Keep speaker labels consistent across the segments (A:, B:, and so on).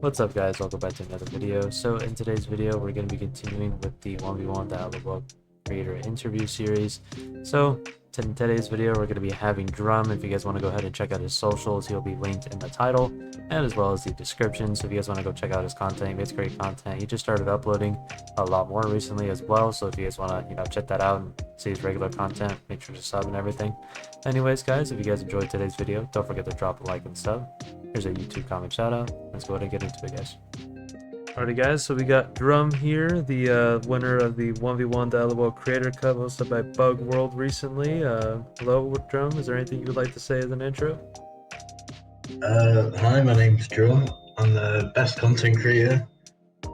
A: What's up guys, welcome back to another video. So in today's video we're going to be continuing with the 1v1.lol creator interview series. So in today's video we're going to be having Drum. If you guys want to go ahead and check out his socials, he'll be linked in the title and as well as the description. So if you guys want to go check out his content, he makes great content. He just started uploading a lot more recently as well, so if you guys want to check that out and see his regular content, make sure to sub and everything. Anyways guys, if you guys enjoyed today's video, don't forget to drop a like and sub. Here's a YouTube comment shout out. Let's go ahead and get into it, guys. Alrighty guys, so we got Drum here, the winner of the 1v1.lol Creator Cup hosted by Bug World recently. Hello Drum, is there anything you would like to say as an intro?
B: Hi, my name's Drum. I'm the best content creator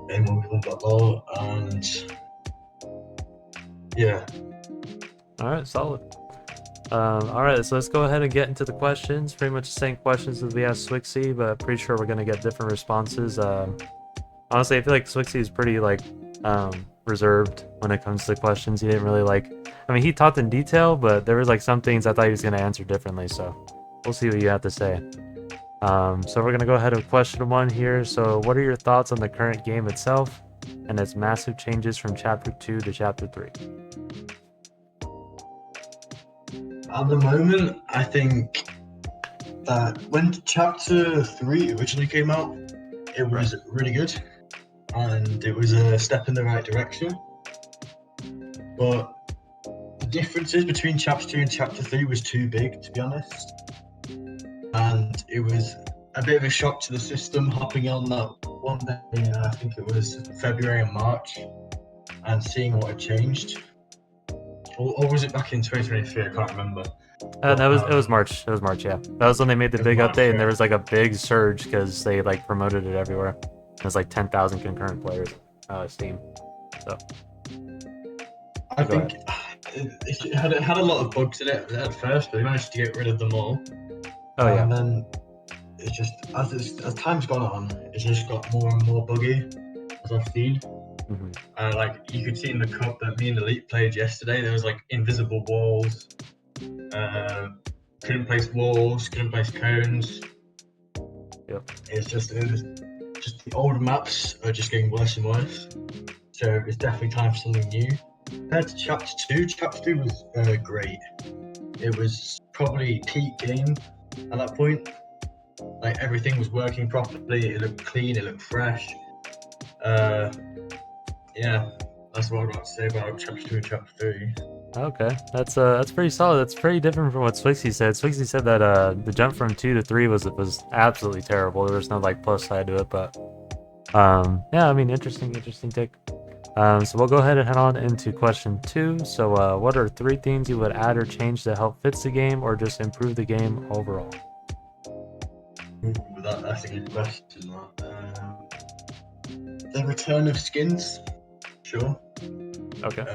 B: in 1v1.lol, and yeah.
A: Alright, solid. Alright, so let's go ahead and get into the questions. Pretty much the same questions as we asked Swixy, but pretty sure we're going to get different responses. Honestly, I feel like Swixy is pretty, reserved when it comes to questions. He didn't really, he talked in detail, but there was, some things I thought he was going to answer differently, so we'll see what you have to say. So we're going to go ahead with question 1 here. So what are your thoughts on the current game itself and its massive changes from Chapter 2 to Chapter 3?
B: At the moment, I think that when Chapter 3 originally came out, it was really good, and it was a step in the right direction. But the differences between Chapter 2 and Chapter 3 was too big, to be honest. And it was a bit of a shock to the system hopping on that one day, I think it was February and March, and seeing what had changed. Or was it back in 2023? I can't remember.
A: No, it was March. It was March, yeah. That was when they made the big
B: March,
A: update,
B: yeah.
A: and there was a big surge because they promoted it everywhere. There's 10,000 concurrent players on Steam. So
B: I think it had a lot of bugs in it at first, but they managed to get rid of them all.
A: Oh yeah.
B: And then it's just as time's gone on, it's just got more and more buggy, as I've seen. You could see in the cup that me and Elite played yesterday, there was invisible walls. Couldn't place walls, couldn't place cones.
A: Yep.
B: It was just the old maps are just getting worse and worse. So it's definitely time for something new. Compared to Chapter 2, Chapter 2 was great. It was probably peak game at that point. Everything was working properly, it looked clean, it looked fresh. Yeah, that's what I've got to say about Chapter 2 and Chapter 3.
A: Okay, that's pretty solid. That's pretty different from what Swixy said. Swixy said that the jump from 2 to 3 was absolutely terrible. There was no plus side to it, but yeah, I mean, interesting take. So we'll go ahead and head on into question 2. So what are 3 things you would add or change to help fix the game or just improve the game overall?
B: That's a good question. The return of skins, sure.
A: Okay.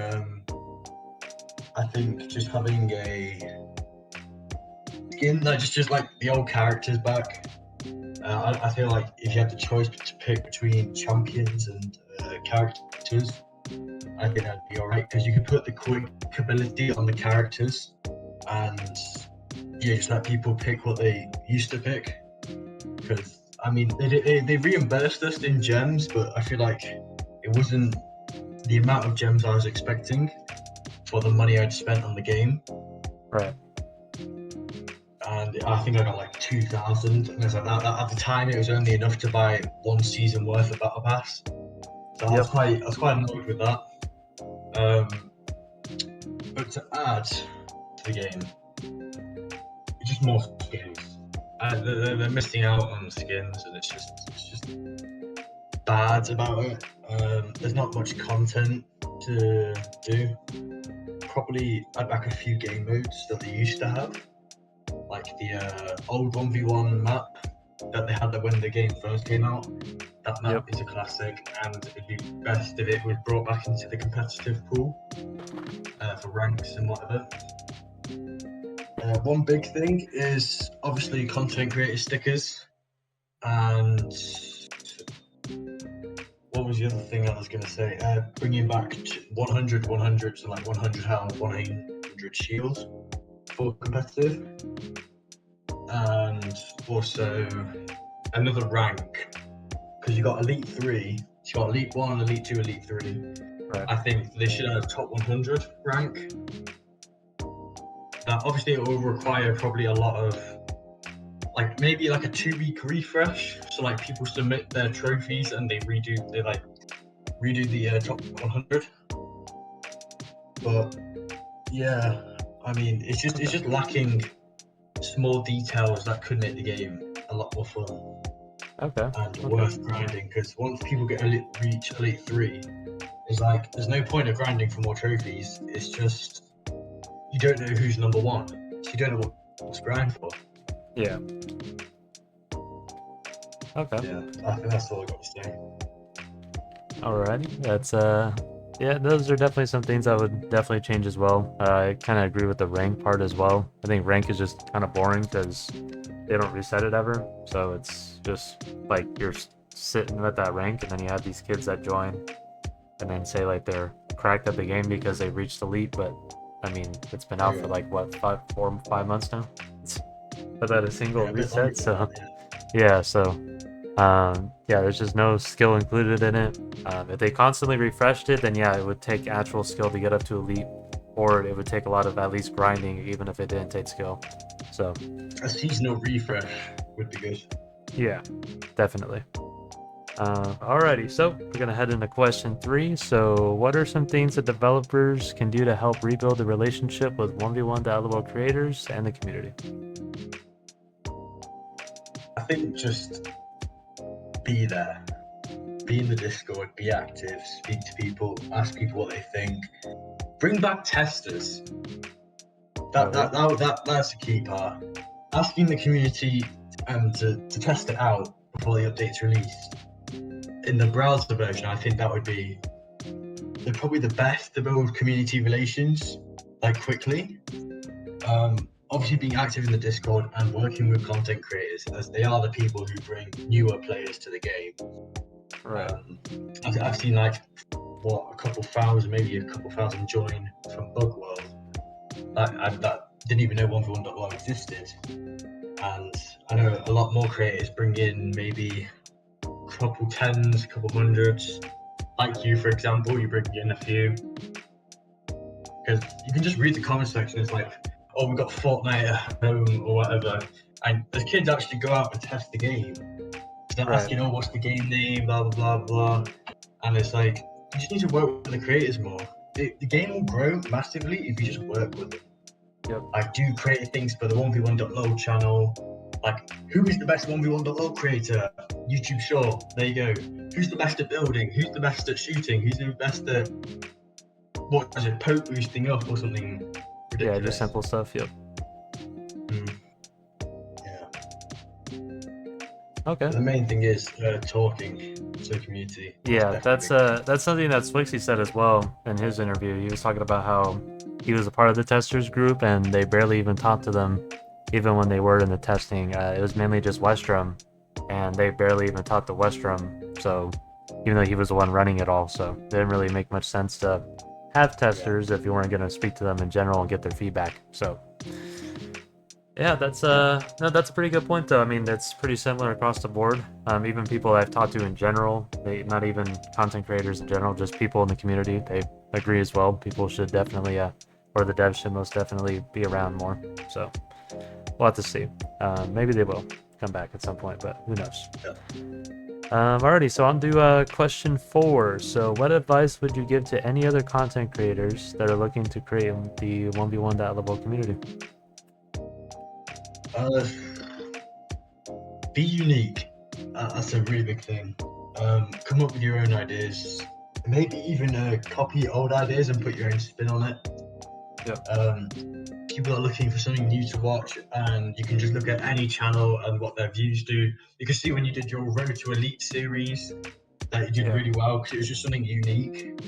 B: I think just having a skin just like the old characters back. I feel like if you had the choice to pick between champions and characters, I think that'd be alright, because you could put the quick ability on the characters and just let people pick what they used to pick. Because I mean, they reimbursed us in gems, but I feel like it wasn't the amount of gems I was expecting for the money I'd spent on the game.
A: Right.
B: And I think I got 2,000, and I was like, at the time it was only enough to buy 1 season worth of Battle Pass. So I was quite annoyed with that. But to add to the game, it's just more skins. They're missing out on skins, and it's just bad about it. There's not much content to do. Probably add back a few game modes that they used to have, like the old 1v1 map that they had when the game first came out. That map is a classic, and it'd be best if it was brought back into the competitive pool for ranks and whatever. One big thing is obviously content creator stickers, and what was the other thing I was going to say? Bringing back 100, 100, so 100 health, 100 shields for competitive, and also another rank because you got Elite 3, you got Elite 1, Elite 2, Elite 3.
A: Right.
B: I think they should have top 100 rank. Obviously, it will require probably a lot of, like maybe like a 2-week refresh. So like people submit their trophies and they redo the top 100. But yeah, I mean, it's just lacking small details that could make the game a lot more fun
A: Okay.
B: and worth grinding. Because once people reach Elite 3, it's like there's no point of grinding for more trophies. It's just you don't know who's number 1, so you don't know what to grind for.
A: Yeah. Okay.
B: Yeah, I think that's all I got to say.
A: Alrighty. That's yeah, those are definitely some things I would definitely change as well. I kind of agree with the rank part as well. I think rank is just kind of boring because they don't reset it ever. So it's just like you're sitting at that rank, and then you have these kids that join and then say like they're cracked at the game because they reached elite, but I mean it's been out for like what 5 months now without a single reset. So yeah, so yeah, there's just no skill included in it. If they constantly refreshed it, then yeah, it would take actual skill to get up to elite, or it would take a lot of at least grinding, even if it didn't take skill. So
B: a seasonal refresh would be good.
A: Yeah, definitely. Alrighty, so we're gonna head into question 3. So, what are some things that developers can do to help rebuild the relationship with 1v1.lol creators and the community?
B: I think just be there, be in the Discord, be active, speak to people, ask people what they think, bring back testers. That's the key part. Asking the community to test it out before the update's released. In the browser version, I think that would be probably the best to build community relations like quickly. Obviously being active in the Discord and working with content creators, as they are the people who bring newer players to the game.
A: Right.
B: I've seen like a couple thousand join from Bug World that didn't even know 1v1.lol existed, and I know a lot more creators bring in maybe a couple tens, a couple hundreds. Like you, for example, you bring in a few, because you can just read the comment section. It's like, oh, we've got Fortnite at home or whatever, and the kids actually go out and test the game. They're asking, oh, what's the game name, blah blah blah blah, and it's like you just need to work with the creators more. The game will grow massively if you just work with them.
A: Yep.
B: Like, do creative things for the 1v1.lol channel. Like, who is the best 1v1.lol creator? YouTube short. There you go. Who's the best at building? Who's the best at shooting? Who's the best at poke boosting up or something ridiculous?
A: Yeah, just simple stuff. Yep.
B: Yeah.
A: Okay.
B: The main thing is talking to the community.
A: Yeah, that's something that Swixy said as well in his interview. He was talking about how he was a part of the testers group and they barely even talked to them, even when they were in the testing. It was mainly just Westrum, and they barely even talked to Westrum. So even though he was the one running it all, so it didn't really make much sense to have testers if you weren't going to speak to them in general and get their feedback. So yeah, that's that's a pretty good point though. I mean, that's pretty similar across the board. Even people I've talked to in general, not even content creators in general, just people in the community, they agree as well. People should definitely, or the devs should most definitely be around more. So we'll have to see. Maybe they will come back at some point, but who knows? Alrighty, so on to question 4. So what advice would you give to any other content creators that are looking to create the 1v1.lol community?
B: Be unique. That's a really big thing. Come up with your own ideas. Maybe even copy old ideas and put your own spin on it. People are looking for something new to watch, and you can just look at any channel and what their views do. You can see when you did your Road to Elite series that you did really well because it was just something unique.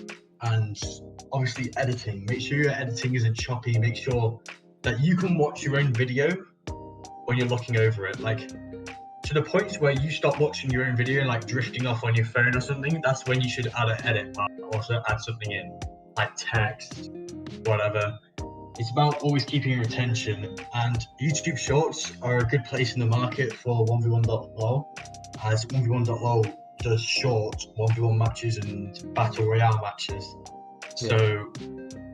B: And obviously editing. Make sure your editing isn't choppy. Make sure that you can watch your own video when you're looking over it. Like, to the point where you stop watching your own video and like drifting off on your phone or something, that's when you should add an edit part, also add something in, like text, whatever. It's about always keeping your attention, and YouTube Shorts are a good place in the market for 1v1.lol, as 1v1.lol does short 1v1 matches and battle royale matches. So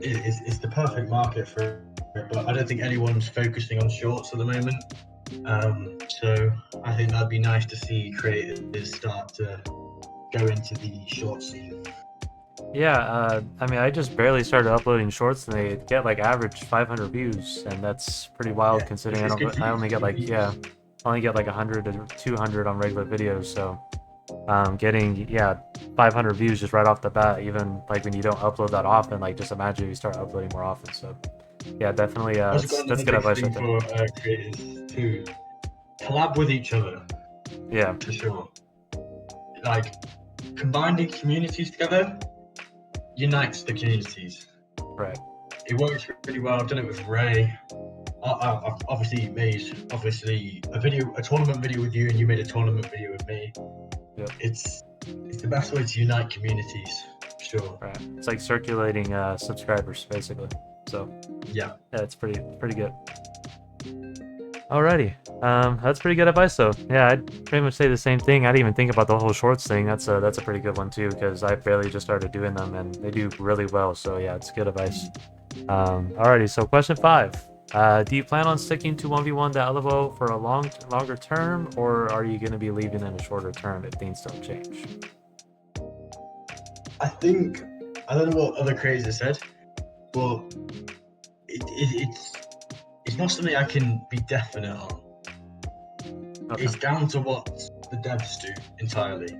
B: it's the perfect market for it, but I don't think anyone's focusing on shorts at the moment. So I think that'd be nice to see creators start to go into the short scene.
A: Yeah, I mean, I just barely started uploading shorts, and they get like average 500 views, and that's pretty wild
B: Yeah,
A: considering
B: it's good
A: I
B: views,
A: only get
B: good
A: like
B: views.
A: I only get like 100 to 200 on regular videos. So, getting 500 views just right off the bat, even like when you don't upload that often, like just imagine if you start uploading more often. So, yeah, definitely,
B: Also got
A: that's
B: another
A: good
B: big
A: advice
B: thing
A: right there.
B: for creators to collab with each other,
A: Yeah,
B: for sure. Like combining communities together unites the communities.
A: right.
B: It works really well. I've done it with Ray. I've obviously made a tournament video with you, and you made a tournament video with me.
A: Yep.
B: It's the best way to unite communities, sure.
A: Right. It's like circulating subscribers basically. So
B: Yeah.
A: it's pretty good. Alrighty. That's pretty good advice though. Yeah, I'd pretty much say the same thing. I didn't even think about the whole shorts thing. That's a pretty good one too, because I barely just started doing them and they do really well. So yeah, it's good advice. Alrighty, so question 5. Do you plan on sticking to 1v1.lol for a longer term, or are you gonna be leaving in a shorter term if things don't change?
B: I don't know what other creators have said, but it's not something I can be definite on.
A: Okay.
B: It's down to what the devs do entirely.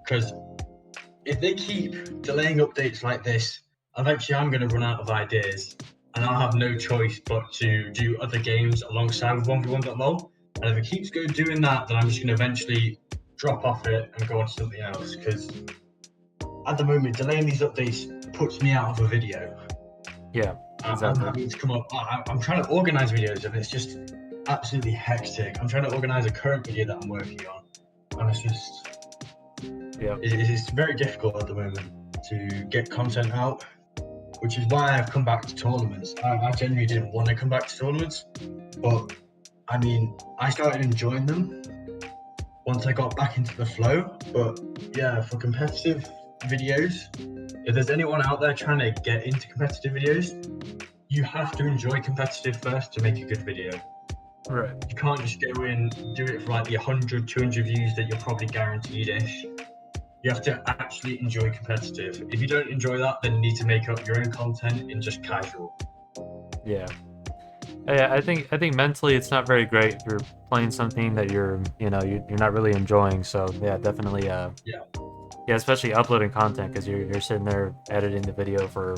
B: Because if they keep delaying updates like this, eventually I'm going to run out of ideas, and I'll have no choice but to do other games alongside with 1v1.lol. And if it keeps doing that, then I'm just going to eventually drop off it and go on to something else. Because at the moment, delaying these updates puts me out of a video.
A: Yeah,
B: I'm
A: exactly.
B: having to come up. I'm trying to organize videos, and it's just absolutely hectic. I'm trying to organize a current video that I'm working on, and it's just it's very difficult at the moment to get content out, which is why I've come back to tournaments. I genuinely didn't want to come back to tournaments, but I mean, I started enjoying them once I got back into the flow. But yeah, for competitive videos, if there's anyone out there trying to get into competitive videos, you have to enjoy competitive first to make a good video.
A: Right.
B: You can't just go in, do it for like the 100, 200 views that you're probably guaranteed-ish. You have to actually enjoy competitive. If you don't enjoy that, then you need to make up your own content in just casual.
A: Yeah. Yeah, I think mentally it's not very great if you're playing something that you're not really enjoying. So yeah, definitely yeah, especially uploading content, because you're sitting there editing the video for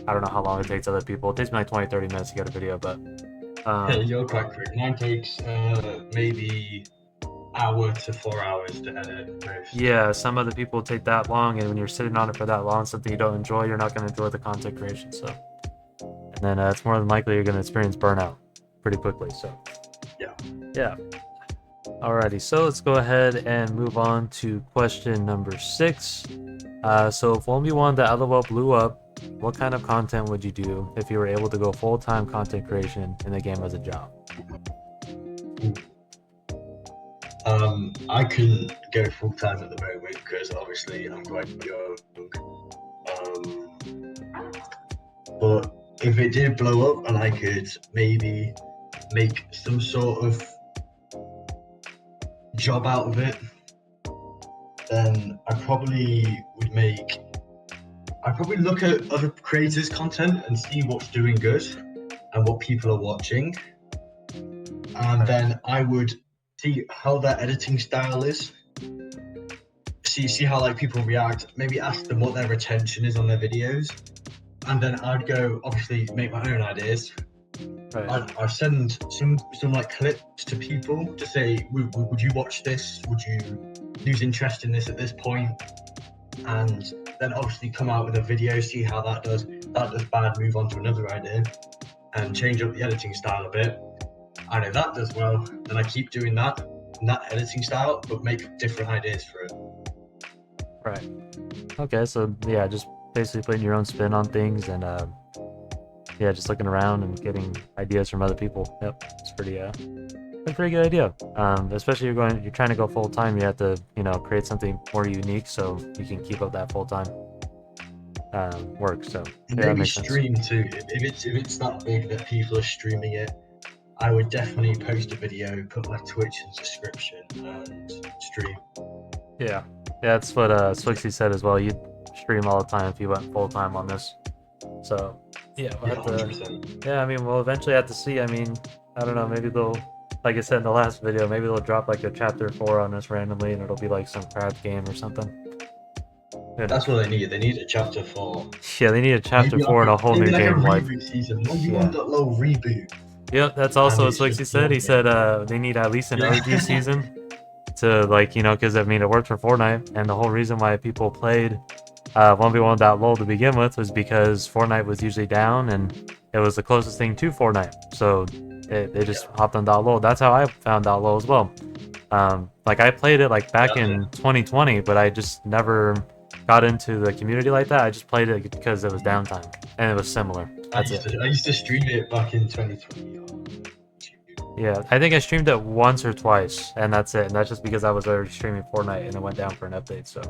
A: I don't know how long it takes other people. It takes me like 20-30 minutes to get a video, but
B: Hey, you're quite quick. Mine takes maybe hour to 4 hours to edit most.
A: yeah, some other people take that long, and when you're sitting on it for that long, something you don't enjoy, you're not going to enjoy the content creation. So, and then it's more than likely you're going to experience burnout pretty quickly. So yeah. Alrighty, so let's go ahead and move on to question number 6. So if 1v1.lol blew up, what kind of content would you do if you were able to go full-time content creation in the game as a job?
B: I couldn't go full time at the moment because obviously I'm quite young. But if it did blow up and I could maybe make some sort of job out of it, then I'd probably look at other creators' content and see what's doing good and what people are watching. And then I would see how their editing style is. See how like people react, maybe ask them what their retention is on their videos. And then I'd go obviously make my own ideas.
A: Right.
B: I'd send some like clips to people to say, would you watch this? Would you lose interest in this at this point? And then obviously come out with a video, see how that does. That does bad, move on to another idea and change up the editing style a bit. And if that does well, then I keep doing that in that editing style, but make different ideas for it.
A: Right. Okay, so yeah, just basically putting your own spin on things, and yeah, just looking around and getting ideas from other people. Yep, it's a pretty good idea. Especially you're trying to go full time, you have to, you know, create something more unique so you can keep up that full time work. So
B: And
A: yeah, that
B: maybe
A: makes sense.
B: stream too. If it's that big that people are streaming it, I would definitely post a video, put my Twitch in the description, and stream.
A: Yeah, that's what Swixy said as well. You'd stream all the time if you went full time on this. So yeah, we'll
B: Yeah,
A: have to.
B: 100%.
A: Yeah, I mean, we'll eventually have to see. I mean, I don't know. Maybe they'll, like I said in the last video, maybe they'll drop like a chapter 4 on this randomly, and it'll be like some crap game or something. Who
B: That's
A: knows?
B: what they need. They need a chapter 4.
A: Yeah, they need a chapter 4 and a whole new
B: Maybe like a
A: game. Like,
B: reboot season. Maybe
A: yeah.
B: 1.lol reboot.
A: Yep, that's
B: And
A: also what
B: it's just
A: Swixy said. He said they need at least an
B: Yeah.
A: OG season to, like, you know, because I mean it worked for Fortnite, and the whole reason why people played 1v1.lol to begin with was because Fortnite was usually down, and it was the closest thing to Fortnite. So they just hopped on .lol. That's how I found .lol as well. Like I played it like back in 2020, but I just never got into the community like that. I just played it because it was downtime and it was similar. That's it.
B: I used to stream it back in 2020.
A: Yeah, I think I streamed it once or twice, and that's it. And that's just because I was already streaming Fortnite and it went down for an update. So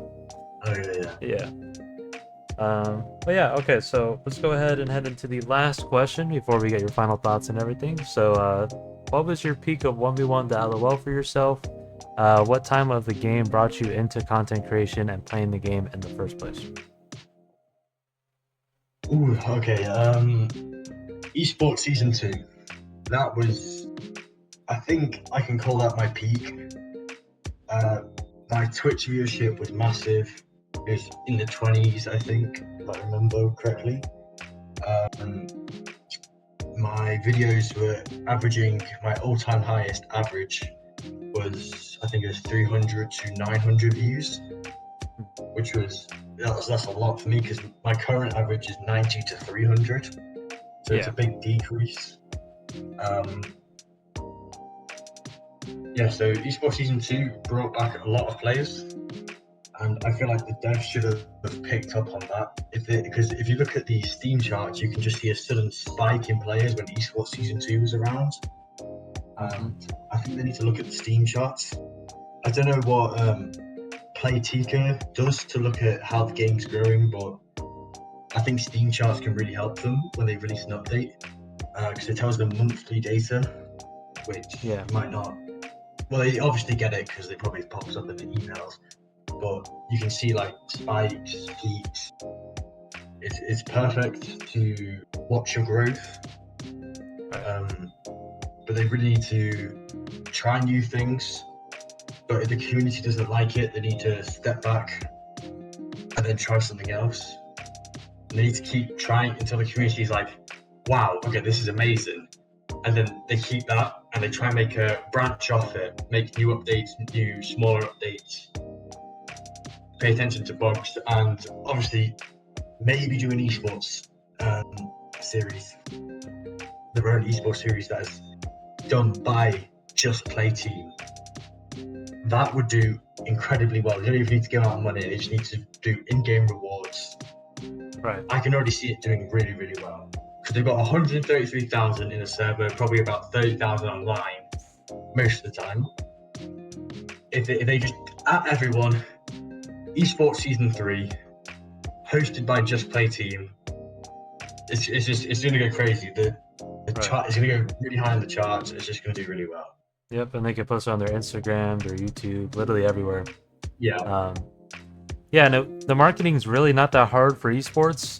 B: Oh yeah.
A: yeah. But yeah, okay. So let's go ahead and head into the last question before we get your final thoughts and everything. So, what was your peak of 1v1.lol for yourself? What time of the game brought you into content creation and playing the game in the first place?
B: Ooh, okay. Esports season 2. That was, I think I can call that my peak. My Twitch viewership was massive. It was in the 20s, I think, if I remember correctly. My videos were averaging, my all-time highest average was, I think it was 300 to 900 views, which was, that's a lot for me because my current average is 90 to 300. So it's a big decrease. Yeah, so Esports Season 2 brought back a lot of players, and I feel like the devs should have picked up on that. Because if you look at the Steam charts, you can just see a sudden spike in players when Esports Season 2 was around. And I think they need to look at the Steam charts. I don't know what Playtika does to look at how the game's growing, but I think Steam charts can really help them when they release an update, because it tells them monthly data, which you might not. Well, they obviously get it because it probably pops up in the emails, but you can see like spikes, peaks. It's perfect to watch your growth. But they really need to try new things. But if the community doesn't like it, they need to step back and then try something else. And they need to keep trying until the community is like, wow, okay, this is amazing. And then they keep that and they try and make a branch off it, make new updates, new smaller updates, pay attention to bugs, and obviously maybe do an esports series, their own esports series that is done by Just Play Team. That would do incredibly well. They don't even need to give out money, they just need to do in-game rewards.
A: Right.
B: I can already see it doing really, really well. Because they've got 133,000 in a server, probably about 30,000 online most of the time. If they just at everyone, Esports Season 3, hosted by Just Play Team, it's going to go crazy. The chart is going to go really high in the charts. It's just going to do really well.
A: Yep, and they can post it on their Instagram, their YouTube, literally everywhere.
B: Yeah.
A: Yeah, no, the marketing's really not that hard for esports.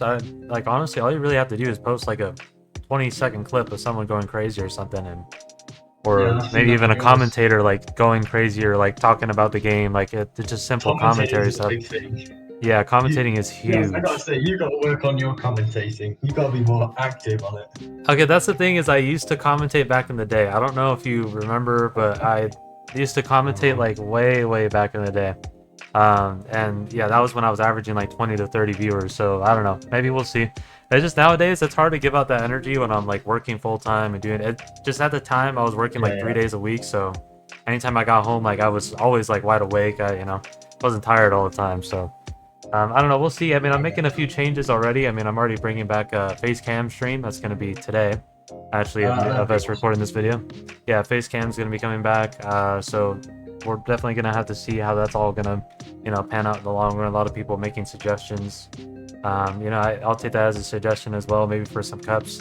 A: Like honestly, all you really have to do is post like a 20-second clip of someone going crazy or something, or maybe even a commentator like going crazy or like talking about the game. Like it's just simple commentary stuff. Yeah, commentating is huge.
B: Yeah, I gotta say, you gotta work on your commentating. You gotta be more active on it.
A: Okay, that's the thing is I used to commentate back in the day. I don't know if you remember, but I used to commentate like way back in the day. And yeah, that was when I was averaging like 20 to 30 viewers. So I don't know, maybe we'll see. It's just nowadays it's hard to give out that energy when I'm like working full time and doing it. Just at the time I was working like 3 days a week, so anytime I got home, like I was always like wide awake. I wasn't tired all the time. So I don't know, we'll see. I mean, I'm making a few changes already. I mean, I'm already bringing back a face cam stream. That's going to be today. actually,
B: that'd
A: of
B: be
A: us
B: awesome.
A: recording this video. Yeah, Facecam is going to be coming back, so we're definitely going to have to see how that's all going to, you know, pan out in the long run. A lot of people making suggestions. You know, I'll take that as a suggestion as well, maybe for some cups.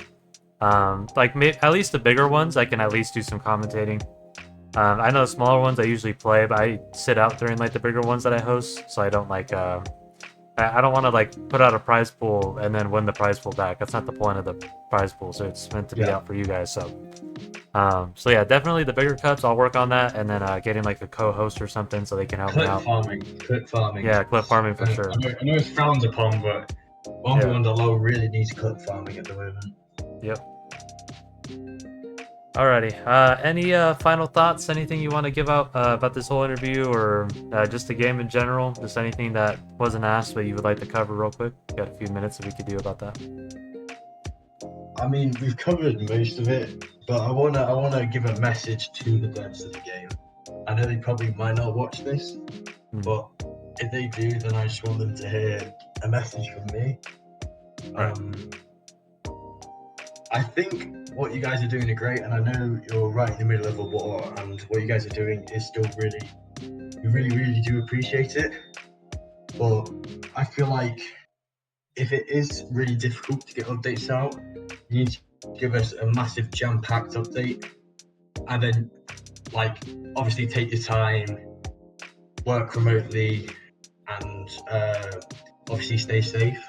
A: Like, at least the bigger ones, I can at least do some commentating. I know the smaller ones I usually play, but I sit out during, like, the bigger ones that I host, so I don't, like, I don't want to, like, put out a prize pool and then win the prize pool back. That's not the point of the prize pool, so it's meant to be
B: Yeah.
A: out for you guys, so. So yeah, definitely the bigger cups, I'll work on that, and then getting, like, a co-host or something so they can help me out.
B: Clip farming.
A: Yeah, clip farming for sure.
B: I know it's frowned upon, but
A: Yeah.
B: 1v1.lol really needs clip farming at the moment.
A: Yep. Alrighty. Any final thoughts? Anything you want to give out about this whole interview, or just the game in general? Just anything that wasn't asked but you would like to cover real quick? Got a few minutes that we could do about that.
B: I mean, we've covered most of it, but I wanna give a message to the devs of the game. I know they probably might not watch this, but if they do, then I just want them to hear a message from me.
A: Right.
B: I think what you guys are doing are great, and I know you're right in the middle of a war, and what you guys are doing is still we really do appreciate it. But I feel like if it is really difficult to get updates out, you need to give us a massive jam-packed update, and then, like, obviously take your time, work remotely, and obviously stay safe.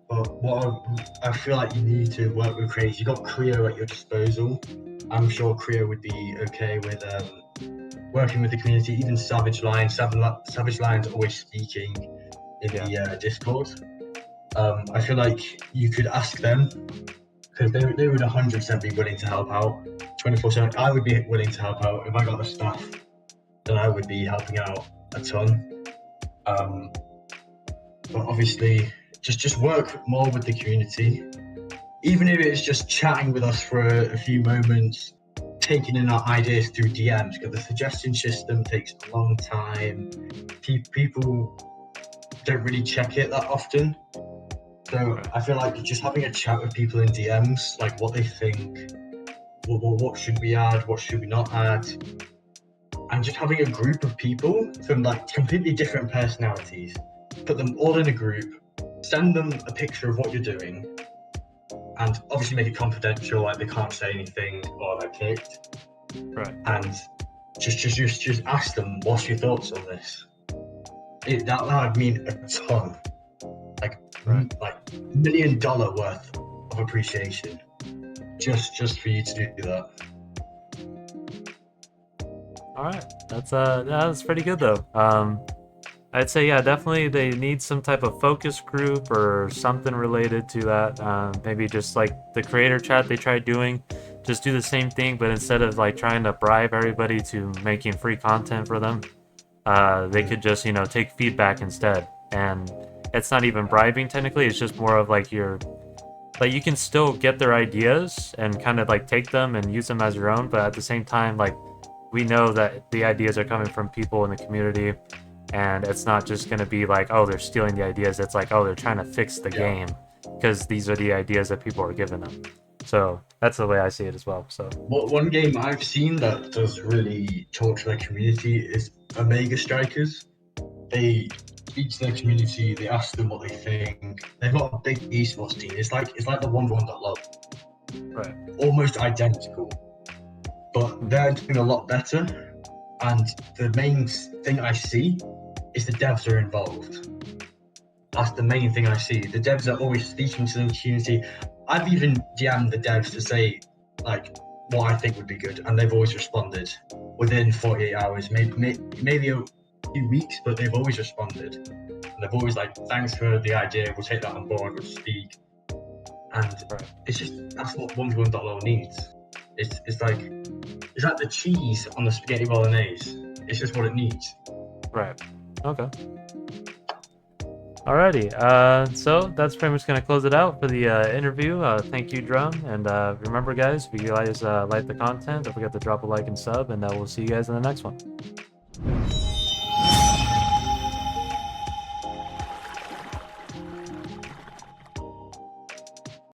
B: But what I feel like you need to work with creators. You got Creo at your disposal. I'm sure Creo would be okay with working with the community. Even Savage Lions. Savage Lions always speaking in the Discord. I feel like you could ask them, because they would 100% be willing to help out 24/7. I would be willing to help out if I got the staff. Then I would be helping out a ton. But obviously, just work more with the community. Even if it's just chatting with us for a few moments, taking in our ideas through DMs, because the suggestion system takes a long time. People don't really check it that often. So I feel like just having a chat with people in DMs, like what they think, what should we add, what should we not add, and just having a group of people from, like, completely different personalities, put them all in a group, send them a picture of what you're doing, and obviously make it confidential, like they can't say anything or they're kicked.
A: Right.
B: And just ask them, what's your thoughts on this? That would mean a ton, like $1 million worth of appreciation, just for you to do that.
A: All right. That's pretty good though. I'd say, yeah, definitely they need some type of focus group or something related to that. Maybe just like the creator chat they tried doing, just do the same thing, but instead of, like, trying to bribe everybody to making free content for them, they could just, you know, take feedback instead. And it's not even bribing technically, it's just more of like you can still get their ideas and kind of, like, take them and use them as your own, but at the same time, like, we know that the ideas are coming from people in the community. And it's not just going to be like, oh, they're stealing the ideas. It's like, oh, they're trying to fix the game because these are the ideas that people are giving them. So that's the way I see it as well. So
B: one game I've seen that does really talk to their community is Omega Strikers. They speak to their community. They ask them what they think. They've got a big esports team. It's like the 1v1.lol.
A: Right.
B: Almost identical, but they're doing a lot better. And the main thing I see is the devs are involved. That's the main thing I see. The devs are always speaking to the community. I've even DM'd the devs to say, like, what I think would be good, and they've always responded within 48 hours, maybe a few weeks, but they've always responded. And they've always, like, thanks for the idea, we'll take that on board, we'll speak. And it's just, that's what 1v1.lol needs. It's like the cheese on the spaghetti bolognese. It's just what it needs.
A: Right. Okay. Alrighty. So that's pretty much going to close it out for the interview. Thank you, Drum. And remember, guys, if you guys like the content, don't forget to drop a like and sub, and we'll see you guys in the next one.